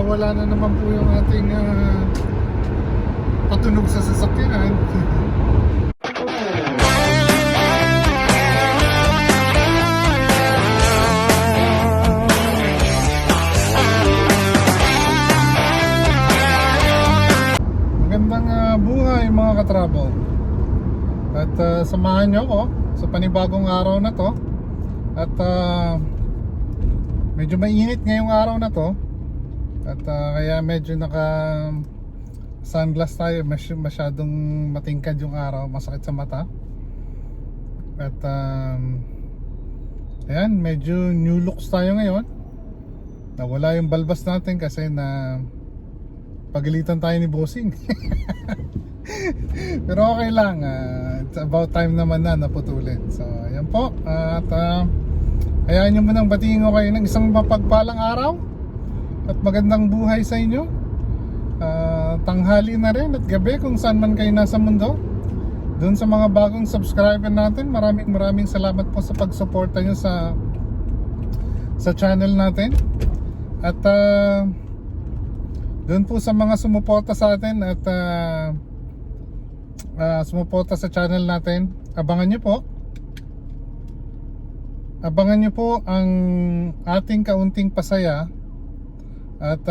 nawawala na naman po yung ating patunog sa sasakyan. Magandang buhay mga ka-travel. At samahan nyo ako sa panibagong araw na to. At medyo mainit ngayong araw na to. At kaya medyo naka sunglass tayo. Masyadong matingkad yung araw, masakit sa mata. At ayan, medyo new looks tayo ngayon. Nawala yung balbas natin kasi na pagalitan tayo ni Bossing. Pero okay lang, it's about time naman na naputulin. So ayan po. At hayaan nyo munang batiin ko kayo ng isang mapagpalang araw at magandang buhay sa inyo. Tanghali na rin at gabi kung saan man kayo nasa mundo. Doon sa mga bagong subscriber natin, maraming salamat po sa pagsuporta nyo sa channel natin. At doon po sa mga sumuporta sa atin at sumuporta sa channel natin, abangan nyo po ang ating kaunting pasaya. At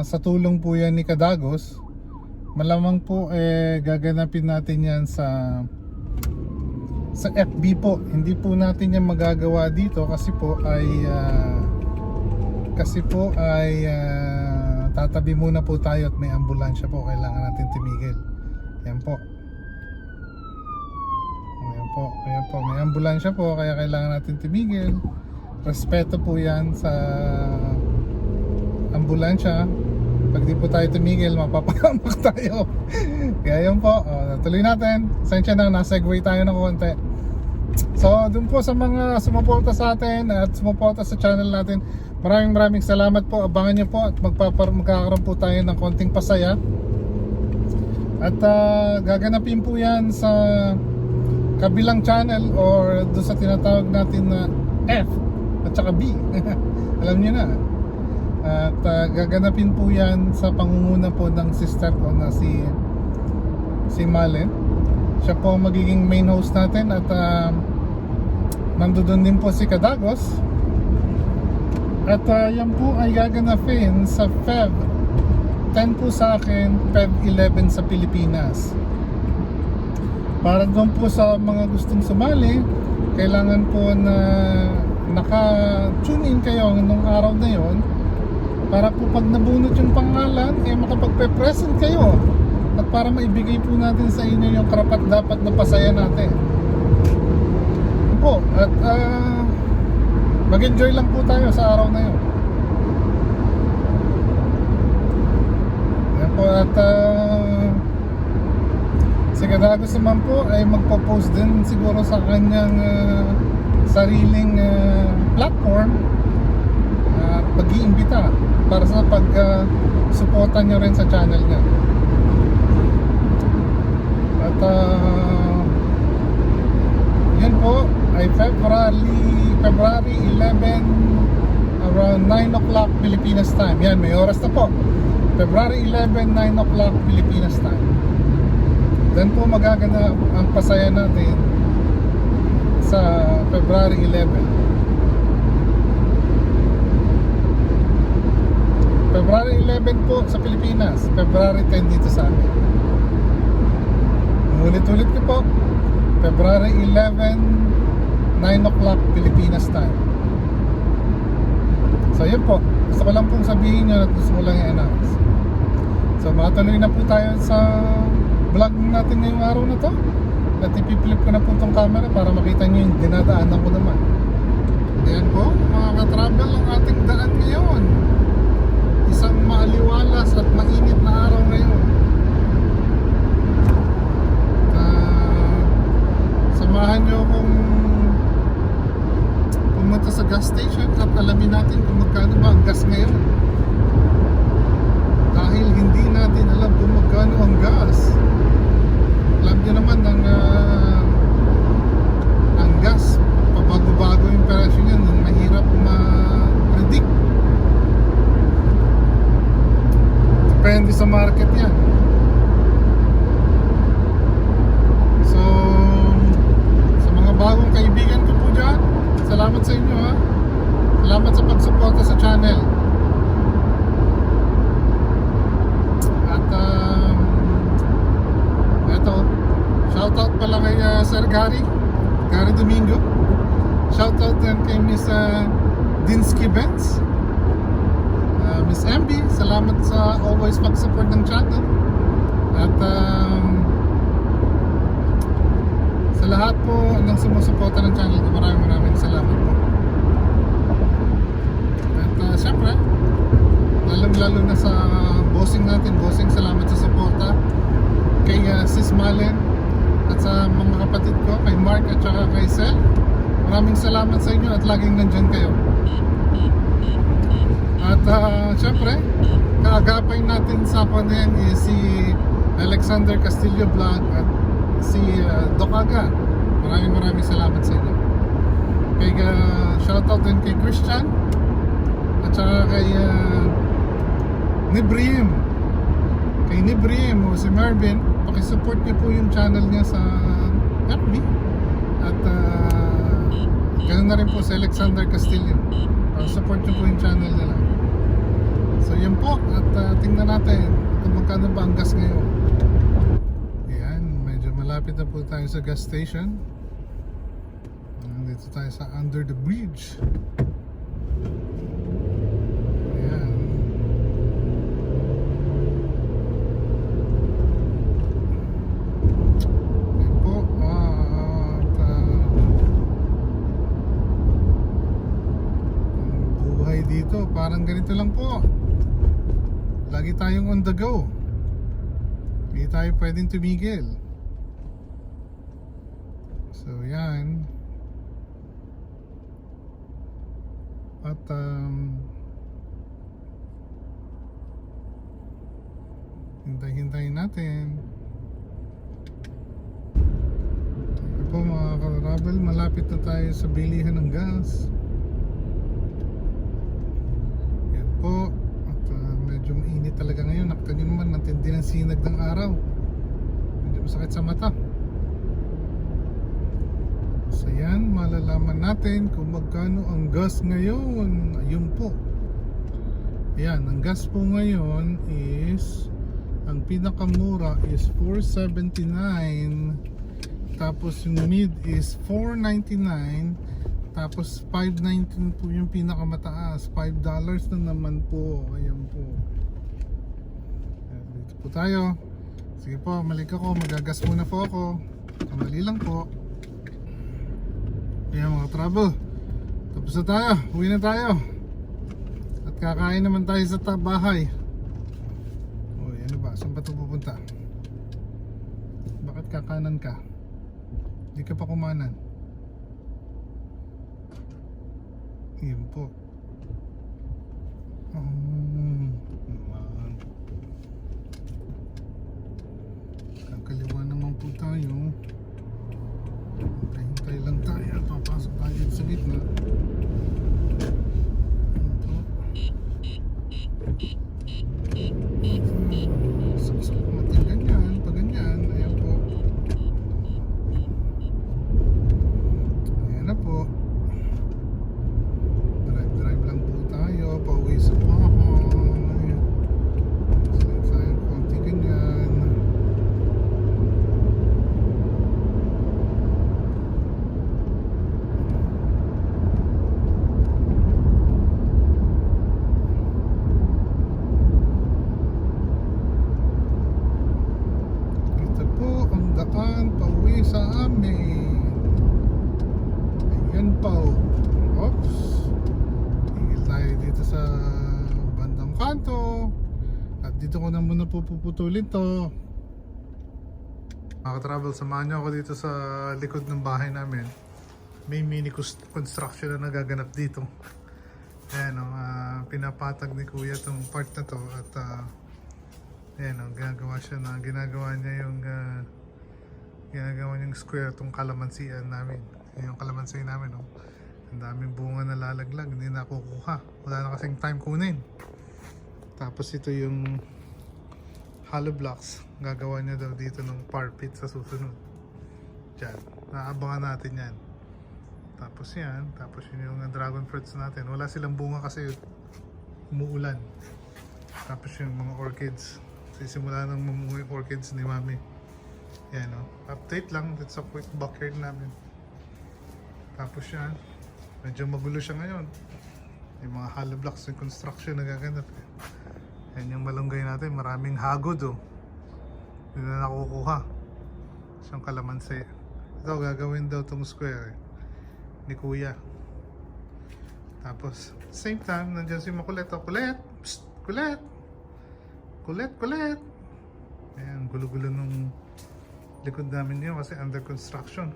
sa tulong po yan ni Kadagos, malamang po gaganapin natin yan sa FB po. Hindi po natin yan magagawa dito kasi po ay tatabi muna po tayo at may ambulansya po, kailangan natin tumigil. Yan po. Ayan po, may ambulansya po kaya kailangan natin tumigil. Respeto po yan sa ambulansya. Pag di po tayo tumigil, mapapahamak tayo. Kaya yun po, tuloy natin. Sensya na, nasa-segue tayo ng konti. So dun po sa mga sumuporta sa atin at sumuporta sa channel natin, maraming salamat po. Abangan nyo po at magkakaroon po tayo ng konting pasaya. At gaganapin po yan sa kabilang channel or doon sa tinatawag natin na F at saka B. Alam nyo na. At gaganapin po yan sa pangunguna po ng sister ko na si Malen. Siya po ang magiging main host natin. At nandoon din po si Kadagos. At yan po ay gaganapin sa Feb 10 po sa akin, Feb 11 sa Pilipinas. Para doon po sa mga gustong sumali, kailangan po na naka-tune in kayo nung araw na yon, para po pag nabunot yung pangalan, makapagpe-present kayo at para maibigay po natin sa inyo yung karapat-dapat na pasaya natin po. At mag-enjoy lang po tayo sa araw na yun. Yan po. At si Kadagos naman po ay magpo-post din siguro sa kanyang sariling platform at pag-iimbita para sa pag-suportan nyo rin sa channel niya. At yun po ay February 11 around 9 o'clock Pilipinas time. Yan, may oras na po. February 11, 9 o'clock Pilipinas time. Then po magaganap ang pasaya natin sa February 11. February 11 po sa Pilipinas, February 10 dito sa amin. Ulit-ulit ko po, February 11, 9 o'clock Pilipinas time. So yun po, gusto ko lang pong sabihin nyo at gusto ko lang i-announce. So matuloy na po tayo sa vlog natin ngayong araw na to. At ipipilip ko na po itong camera para makita nyo yung dinadaanan ko naman. Ayan po, mga ka-travel, ang ating daan ngayon. Isang maaliwalas at mainit na araw ngayon. Samahan nyo akong pumunta sa gas station at alamin natin kung magkano ba ang gas ngayon. Dahil hindi natin alam kung magkano ang gas. Alam nyo naman ang gas, pabago-bago yung presyo niyan, mahirap ma-predict. market yan. So, sa mga bagong kaibigan ko po dyan, salamat sa inyo ha. Salamat sa pagsuporta sa channel. At eto, shoutout pala kay Sir Gary Domingo. Shoutout din kay Miss Dinsky Benz, Miss MB, salamat sa always pag-support ng channel. At sa lahat po ng sumusuporta ng channel ko, maraming salamat po. At syempre, lalong-lalo na sa bossing natin, bossing, salamat sa suporta kay Sis Malen at sa mga kapatid ko, kay Mark at saka kay Sel. Maraming salamat sa inyo at laging nandyan kayo. At syempre, kaagapay natin sa panyan is si Alexander Castillo Vlog at si Doc Aga. Maraming salamat sa inyo. Kay shoutout din kay Christian at saka kay Nibrim. Kay Nibrim o si Marvin, pakisupport niyo po yung channel niya sa FB. At ganoon na rin po si Alexander Castillo. Support niyo po yung channel nila. So yun po. At tingnan natin kung magkano ba ang gas ngayon. Ayan, medyo malapit na po tayo sa gas station. Dito tayo sa under the bridge. Ayan. Ayan po. Buhay dito parang ganito lang po. Lagi tayong on the go. Hindi tayo pwedeng tumigil. So yan. At hintay-hintayin natin. Ito po mga ka-travel, malapit na tayo sa bilihan ng gas. Yan po. At medyo mainit talaga ngayon. Nakita nyo naman, natindi ng sinag ng araw. Medyo masakit sa mata. So yan, malalaman natin kung magkano ang gas ngayon. Ayun po. Ayan, ang gas po ngayon is, ang pinakamura is 4.79. Tapos yung mid is 4.99. Tapos 5.19 po yung pinakamataas. $5 na naman po. Ayan po. Ayan, dito po tayo. Sige po, malik ako. Magagas muna po ako. Kamali lang po. Ayan mga travel, tapos na tayo, uwi na tayo. At kakain naman tayo sa bahay. Uy, ano ba? Saan ba ito pupunta? Bakit kakanan ka? Hindi ka pa kumanan. Ayan po. Kakaliwa naman po tayo. Hintay lang tayo. Papasok tayo sa gitna. Saksak natin ganyan. Pag ganyan, ayan po. Ayan na po. Drive lang po tayo. Pauwi sa bahay. Slide tayo konti ganyan. Pauwi sa amin. Ayan po. Oops. Tigil tayo dito sa bandang kanto. At dito ko na muna puputulin to. Mga ka-travel, samahan nyo ako dito sa likod ng bahay namin. May mini construction na nagaganap dito. Ayan o, pinapatag ni kuya itong part na to. At ayan o, ginagawa niya yung ginagawa niyang square itong kalamansian namin. Yung kalamansi namin, oh. Ang daming bunga na lalaglag, hindi na kukuha. Wala na kasing time kunin. Tapos ito yung hollow blocks. Gagawa niya daw dito ng parpit sa susunod. Diyan. Naabangan natin yan. Tapos yan. Tapos yun yung dragon fruits natin. Wala silang bunga kasi umuulan. Tapos yung mga orchids. Sisimula nang mamunga yung orchids ni Mami. Yan o. Update lang. That's a quick backyard namin. Tapos yan. Medyo magulo siya ngayon. Yung mga hollow blocks yung construction na gaganap eh. Yan yung malunggay natin, maraming hagod oh. Hindi na nakukuha. Siyang kalamansi. Ito, gagawin daw tong square eh, ni Kuya. Tapos, same time, nandiyan si Makulit. Oh, Kulit! Psst! Kulit! Kulit! Kulit! Ayan, gulo-gulo nung likod namin yun kasi under construction.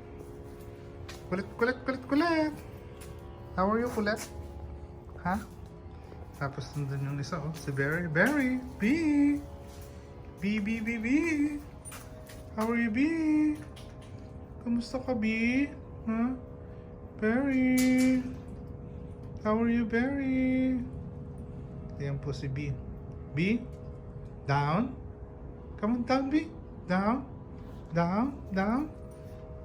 Kulit! Kulit! Kulit! Kulit! How are you, Kulit? Ha? Tapos nandun yung isa, oh, si Berry. Berry! B! B, B, B, B! How are you, B? Kamusta ka, B? Huh? Berry! How are you, Berry? Ayan po si B. B? Down? Come on, down, B. Down? Down? Down?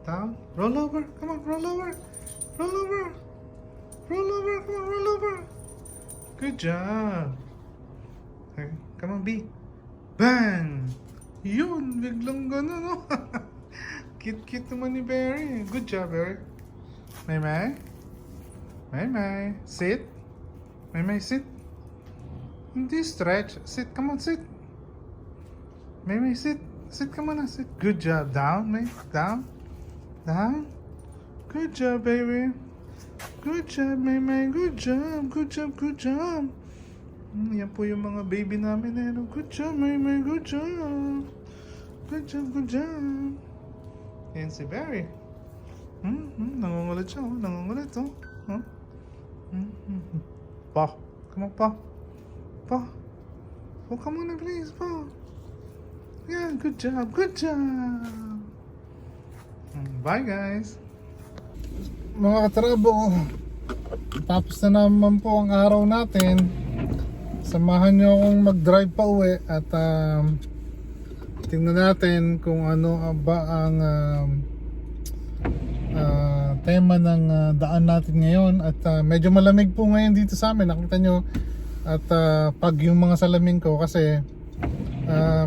Down? Roll over. Come on, roll over. Roll over. Roll over. Come on, roll over. Good job. Okay, come on, B. Bang! Yun, biglang gano'n, no? Cute-cute naman ni Berry. Good job, Berry. May. May. Sit. May, sit. Hindi stretch. Sit, come on, sit. May, sit. Sit, come on, sit. Good job. Down, May. Down. Down. Good job, baby. Good job, May. Good job. Good job, good job. Yan po yung mga baby namin eh. Good job, May. Good job. Good job, good job. Yan si Berry. Nangungulit siya, oh. Nangungulit, oh. Huh? Pa. Come on, Pa. Pa. Oh, come on, please, Pa. Yeah, good job, good job. Bye, guys. Mga katrabo, tapos na naman po ang araw natin. Samahan nyo akong mag-drive pa uwi at tingnan natin kung ano ba ang tema ng daan natin ngayon. At medyo malamig po ngayon dito sa amin, nakita nyo. At pag yung mga salamin ko kasi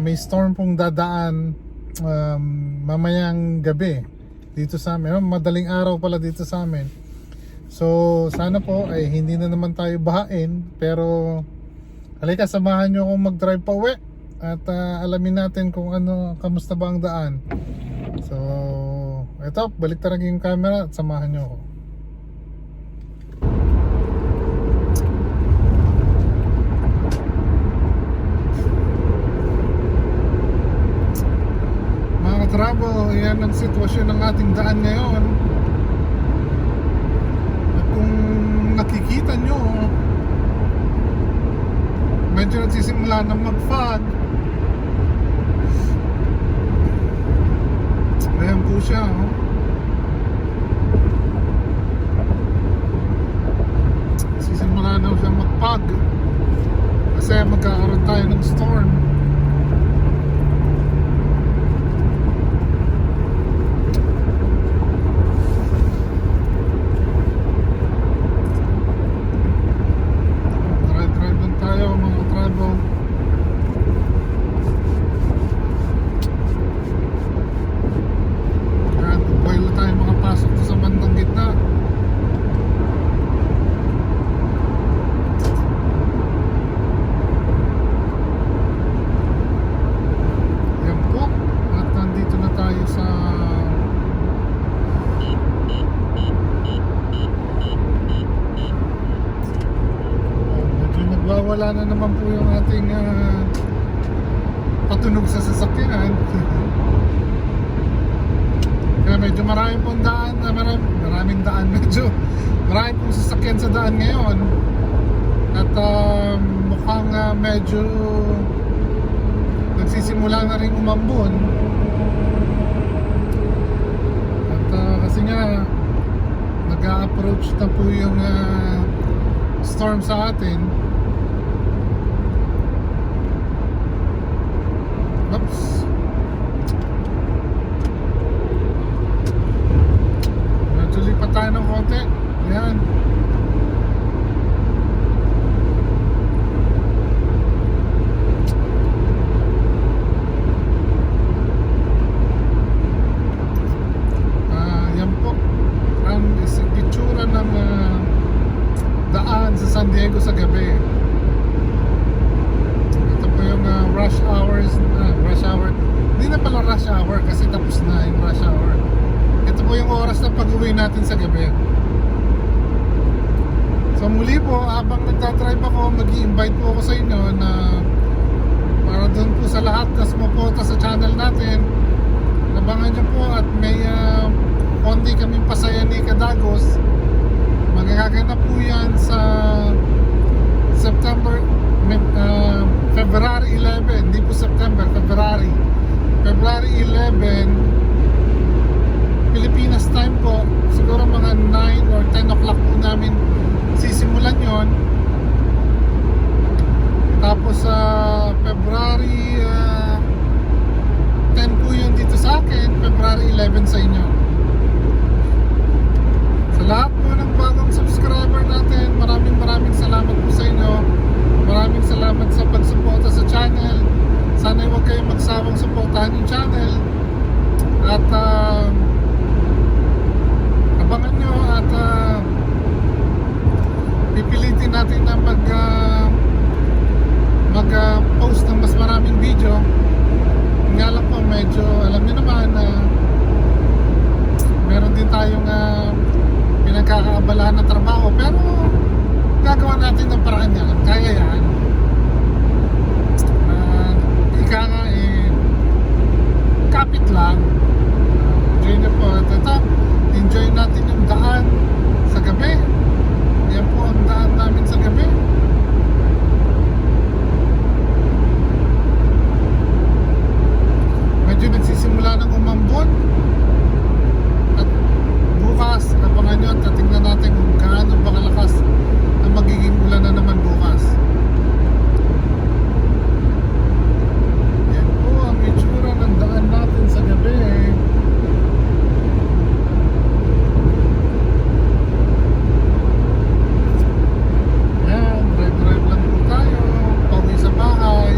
may storm pong dadaan mamayang gabi dito sa amin, madaling araw pala dito sa amin. So sana po ay hindi na naman tayo bahain, pero halika, samahan nyo akong mag-drive pa uwi at alamin natin kung ano, kamusta ba ang daan. So eto, balik talaga yung camera at samahan nyo ako. Travel, yan ang sitwasyon ng ating daan ngayon. At kung nakikita nyo, medyo nagsisimula ng mag-fog. Ayan po siya, oh. Nagsisimula na siya mag-fog kasi magkakaroon tayo ng storm. Wala na naman po yung ating patunog sa sasakyan. Kaya medyo maraming pong daan, maraming daan, medyo maraming pong sasakyan sa daan ngayon. At mukhang medyo nagsisimula na rin umambon. At kasi nga nag-a-approach na po yung storm sa atin. Oops. Medyo lipat tayo ng konti. Ayan. Yan po ang itsura ng daan sa San Diego sa gabi. Ito po yung rush hours, rush hour. Hindi na pala rush hour kasi tapos na yung rush hour. Ito po yung oras ng pag-uwi natin sa gabi. So muli po, habang nagdadrive ako, mag-i-invite po ako sa inyo na para doon po sa lahat na sumuporta sa channel natin, abangan nyo po at may konti kaming pasaya ni Kadagos. Magaganap po yan sa September, February 11, hindi po September, February 11, Pilipinas time po. Siguro mga 9 or 10 o'clock po namin sisimulan yon. Tapos sa February 10 po yun dito sa akin, February 11 sa inyo. Sa lahat po ng bagong subscriber natin, maraming salamat po sa inyo. Maraming salamat sa pagsuporta sa channel. Sana huwag kayong magsawang suportahan yung channel. At abangan nyo at pipilitin natin na mag-post ng mas maraming video. Nga lang po, medyo alam nyo naman na meron din tayong pinagkakaabalahan ng trabaho, pero gagawa natin ng paraan yan. Kaya yan. Ika nga kapit lang. Enjoy na po. Ito, enjoy natin yung daan sa gabi. Yan po ang daan namin sa gabi. Medyo nagsisimula ng umambon. At bukas, abangan nyo at tingnan natin kung gaano ba kalakas ang magiging ulan na naman bukas. Yan po ang itsura ng daan natin sa gabi. Yan, drive lang po tayo pauwi sa bahay.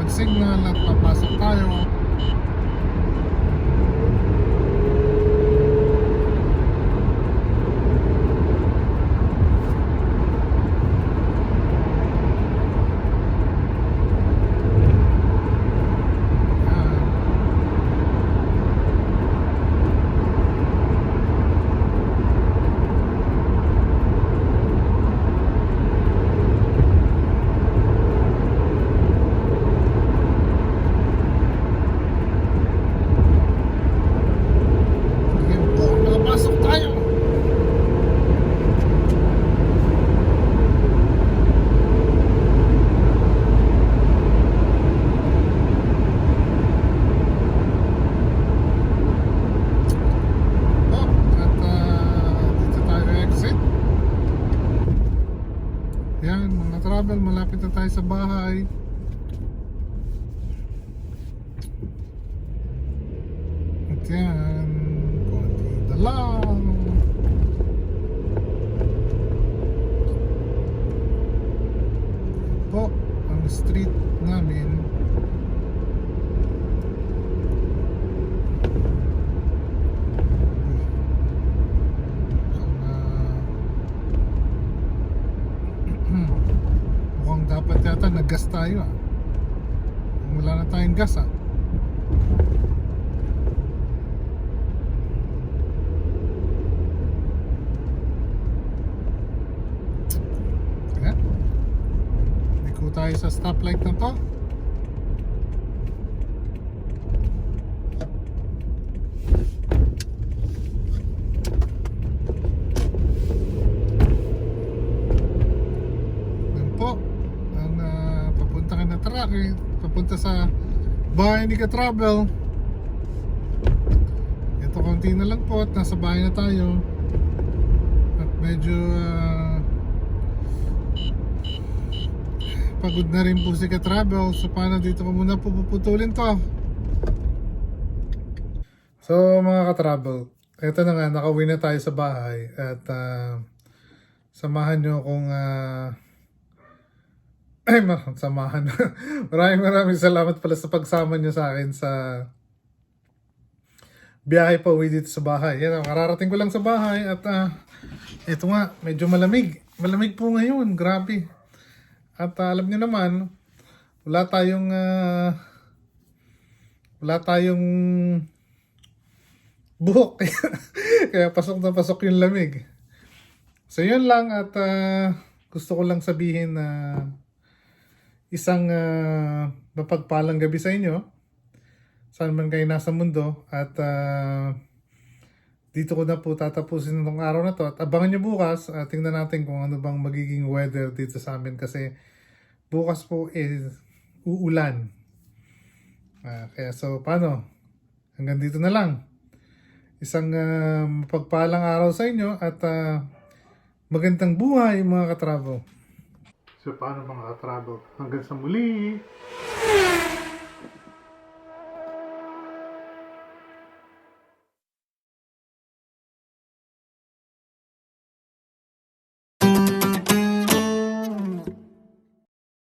Signal at papasok tayo. Yan mga travel, malapit na tayo sa bahay. At yan, konti na lang. Po, ang street namin. nag-gas tayo ah. Wala na tayong gas ah. Ayan. Liko tayo sa stoplight na to. Yan po ang papunta ka na truck eh. Papunta sa bahay ni Ka-Travel. Ito konti na lang po at nasa bahay na tayo. At medyo pagod na rin po si Ka-Travel. So paano dito ko muna po puputulin to. So mga Ka-Travel, ito na nga, nakauwi na tayo sa bahay. At samahan nyo kung samahan. Maraming salamat pala sa pagsama nyo sa akin sa biyahe pa uwi dito sa bahay. Yan, kararating ko lang sa bahay at ito nga, medyo malamig. Malamig po ngayon, grabe. At alam niyo naman, wala tayong buhok. Kaya pasok na pasok yung lamig. So yun lang at gusto ko lang sabihin na isang mapagpalang gabi sa inyo. Saan man kayo nasa mundo at dito ko na po tatapusin itong araw na to at abangan nyo bukas. Tingnan natin kung ano bang magiging weather dito sa amin kasi bukas po uulan. Kaya so paano? Hanggang dito na lang. Isang mapagpalang araw sa inyo at magandang buhay mga Ka-Travel. So paano mga Ka-Travel? Hanggang sa muli!